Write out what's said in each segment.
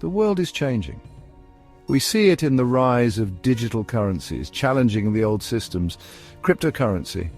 The world is changing. We see it in the rise of digital currencies, challenging the old systems. Cryptocurrency.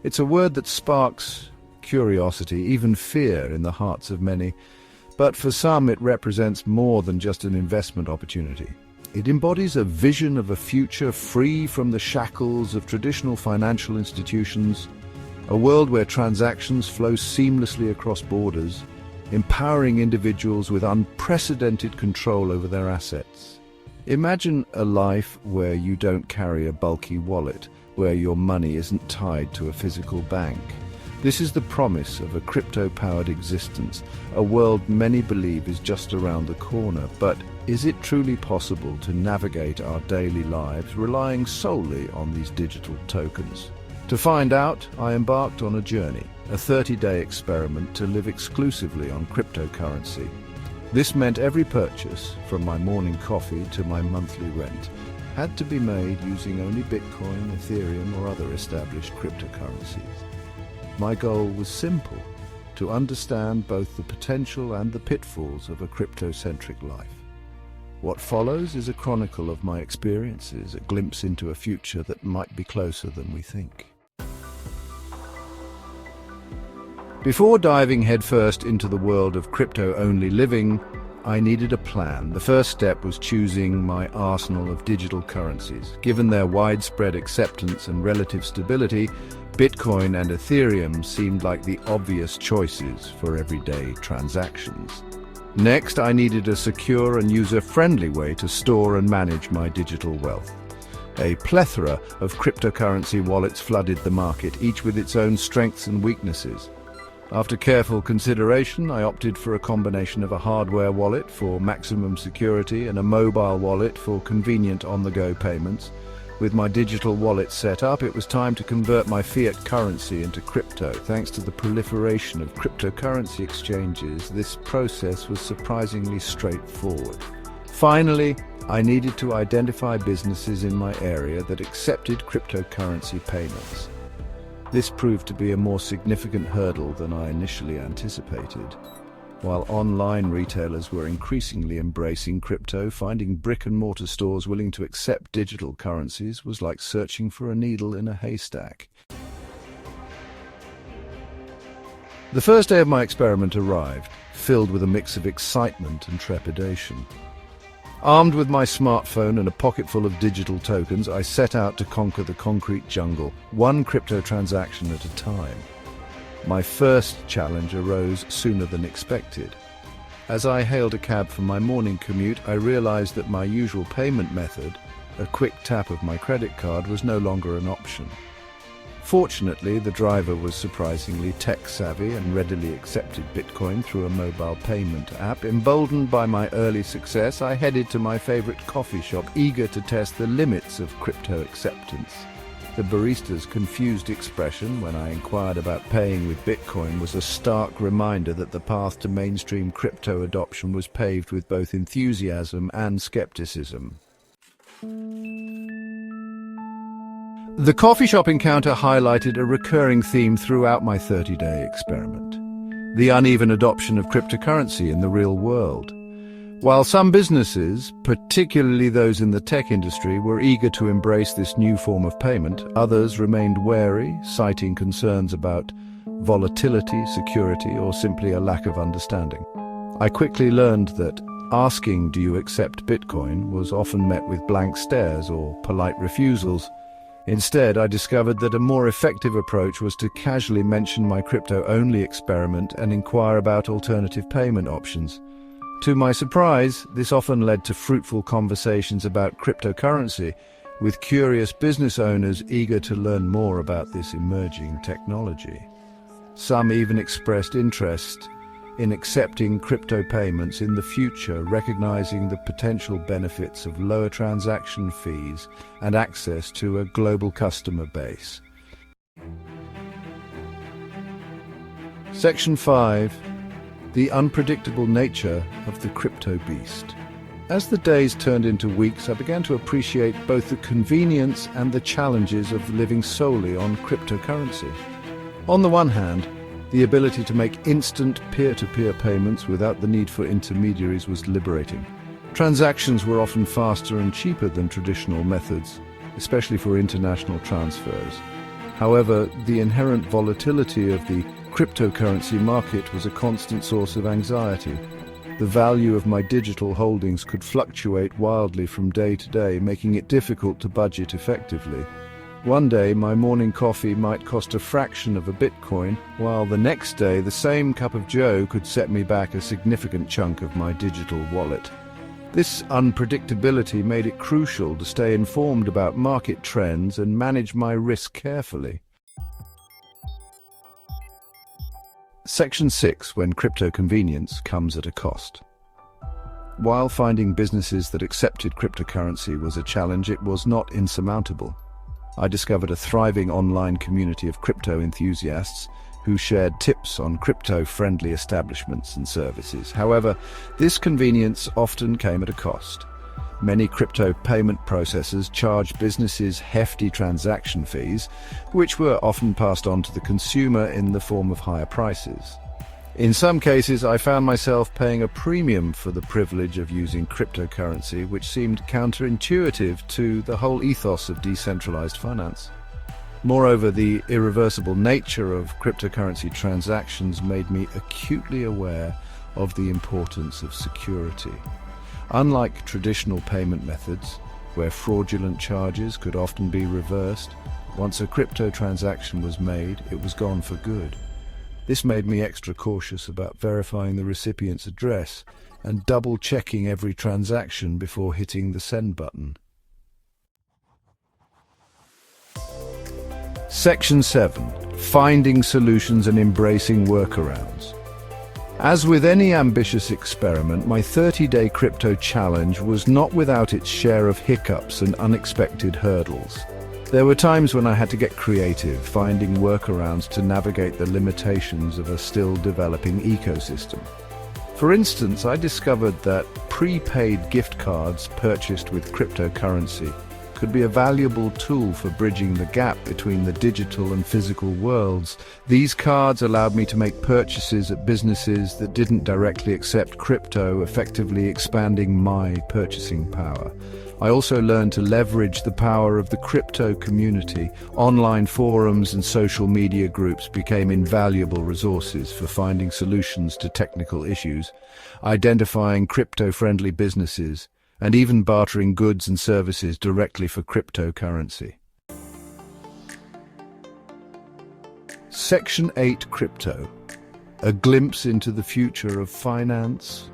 It's a word that sparks curiosity, even fear in the hearts of many. But for some, it represents more than just an investment opportunity. It embodies a vision of a future free from the shackles of traditional financial institutions, a world where transactions flow seamlessly across borders, empowering individuals with unprecedented control over their assets. Imagine a life where you don't carry a bulky wallet, where your money isn't tied to a physical bank. This is the promise of a crypto-powered existence, a world many believe is just around the corner. But is it truly possible to navigate our daily lives relying solely on these digital tokens? To find out, I embarked on a journey, a 30-day experiment to live exclusively on cryptocurrency. This meant every purchase, from my morning coffee to my monthly rent, had to be made using only Bitcoin, Ethereum, or other established cryptocurrencies. My goal was simple: to understand both the potential and the pitfalls of a crypto-centric life. What follows is a chronicle of my experiences, a glimpse into a future that might be closer than we think. Before diving headfirst into the world of crypto-only living, I needed a plan. The first step was choosing my arsenal of digital currencies. Given their widespread acceptance and relative stability, Bitcoin and Ethereum seemed like the obvious choices for everyday transactions. Next, I needed a secure and user-friendly way to store and manage my digital wealth. A plethora of cryptocurrency wallets flooded the market, each with its own strengths and weaknesses. After careful consideration, I opted for a combination of a hardware wallet for maximum security and a mobile wallet for convenient on-the-go payments. With my digital wallet set up, it was time to convert my fiat currency into crypto. Thanks to the proliferation of cryptocurrency exchanges, this process was surprisingly straightforward. Finally, I needed to identify businesses in my area that accepted cryptocurrency payments. This proved to be a more significant hurdle than I initially anticipated. While online retailers were increasingly embracing crypto, finding brick-and-mortar stores willing to accept digital currencies was like searching for a needle in a haystack. The first day of my experiment arrived, filled with a mix of excitement and trepidation. Armed with my smartphone and a pocket full of digital tokens, I set out to conquer the concrete jungle, one crypto transaction at a time. My first challenge arose sooner than expected. As I hailed a cab for my morning commute, I realized that my usual payment method, a quick tap of my credit card, was no longer an option. Fortunately, the driver was surprisingly tech-savvy and readily accepted Bitcoin through a mobile payment app. Emboldened by my early success, I headed to my favorite coffee shop, eager to test the limits of crypto acceptance. The barista's confused expression when I inquired about paying with Bitcoin was a stark reminder that the path to mainstream crypto adoption was paved with both enthusiasm and skepticism. The coffee shop encounter highlighted a recurring theme throughout my 30-day experiment: the uneven adoption of cryptocurrency in the real world. While some businesses, particularly those in the tech industry, were eager to embrace this new form of payment, others remained wary, citing concerns about volatility, security, or simply a lack of understanding. I quickly learned that asking, "Do you accept Bitcoin?" was often met with blank stares or polite refusals. Instead, I discovered that a more effective approach was to casually mention my crypto-only experiment and inquire about alternative payment options. To my surprise, this often led to fruitful conversations about cryptocurrency, with curious business owners eager to learn more about this emerging technology. Some even expressed interest in accepting crypto payments in the future, recognizing the potential benefits of lower transaction fees and access to a global customer base. Section 5. The unpredictable nature of the crypto beast. As the days turned into weeks, I began to appreciate both the convenience and the challenges of living solely on cryptocurrency. On the one hand, The ability to make instant peer-to-peer payments without the need for intermediaries was liberating. Transactions were often faster and cheaper than traditional methods, especially for international transfers. However, the inherent volatility of the cryptocurrency market was a constant source of anxiety. The value of my digital holdings could fluctuate wildly from day to day, making it difficult to budget effectively. One day, my morning coffee might cost a fraction of a Bitcoin, while the next day, the same cup of joe could set me back a significant chunk of my digital wallet. This unpredictability made it crucial to stay informed about market trends and manage my risk carefully. Section 6. When crypto convenience comes at a cost. While finding businesses that accepted cryptocurrency was a challenge, it was not insurmountable. I discovered a thriving online community of crypto enthusiasts who shared tips on crypto-friendly establishments and services. However, this convenience often came at a cost. Many crypto payment processors charged businesses hefty transaction fees, which were often passed on to the consumer in the form of higher prices. In some cases, I found myself paying a premium for the privilege of using cryptocurrency, which seemed counterintuitive to the whole ethos of decentralized finance. Moreover, the irreversible nature of cryptocurrency transactions made me acutely aware of the importance of security. Unlike traditional payment methods, where fraudulent charges could often be reversed, once a crypto transaction was made, it was gone for good. This made me extra cautious about verifying the recipient's address and double-checking every transaction before hitting the send button. Section 7. Finding solutions and embracing workarounds. As with any ambitious experiment, my 30-day crypto challenge was not without its share of hiccups and unexpected hurdles. There were times when I had to get creative, finding workarounds to navigate the limitations of a still developing ecosystem. For instance, I discovered that prepaid gift cards purchased with cryptocurrency could be a valuable tool for bridging the gap between the digital and physical worlds. These cards allowed me to make purchases at businesses that didn't directly accept crypto, effectively expanding my purchasing power. I also learned to leverage the power of the crypto community. Online forums and social media groups became invaluable resources for finding solutions to technical issues, identifying crypto-friendly businesses, and even bartering goods and services directly for cryptocurrency. Section 8. Crypto. A glimpse into the future of finance.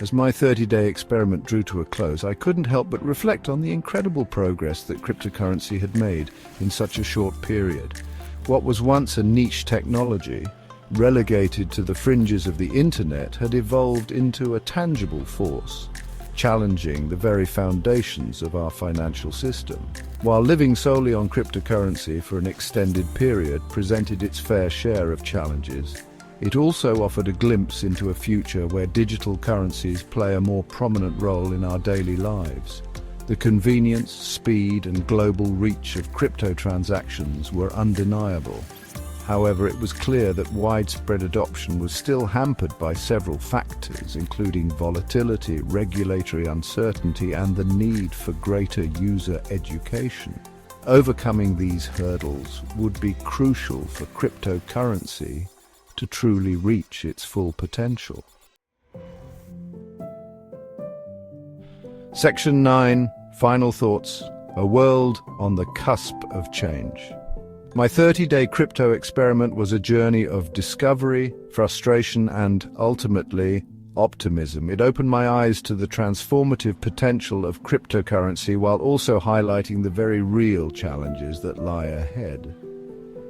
As my 30-day experiment drew to a close, I couldn't help but reflect on the incredible progress that cryptocurrency had made in such a short period. What was once a niche technology, relegated to the fringes of the internet, had evolved into a tangible force, challenging the very foundations of our financial system. While living solely on cryptocurrency for an extended period presented its fair share of challenges, it also offered a glimpse into a future where digital currencies play a more prominent role in our daily lives. The convenience, speed, and global reach of crypto transactions were undeniable. However, it was clear that widespread adoption was still hampered by several factors, including volatility, regulatory uncertainty, and the need for greater user education. Overcoming these hurdles would be crucial for cryptocurrency to truly reach its full potential. Section 9. Final thoughts. A world on the cusp of change. My 30-day crypto experiment was a journey of discovery, frustration, and, ultimately, optimism. It opened my eyes to the transformative potential of cryptocurrency while also highlighting the very real challenges that lie ahead.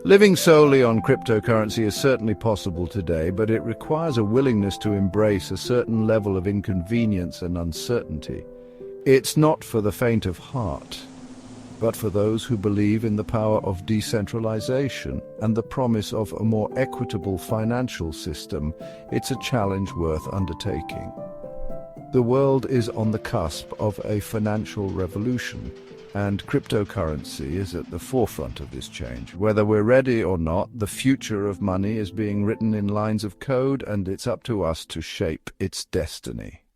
Living solely on cryptocurrency is certainly possible today, but it requires a willingness to embrace a certain level of inconvenience and uncertainty. It's not for the faint of heart, but for those who believe in the power of decentralization and the promise of a more equitable financial system. It's a challenge worth undertaking. The world is on the cusp of a financial revolution, And cryptocurrency is at the forefront of this change. Whether we're ready or not, the future of money is being written in lines of code, and it's up to us to shape its destiny.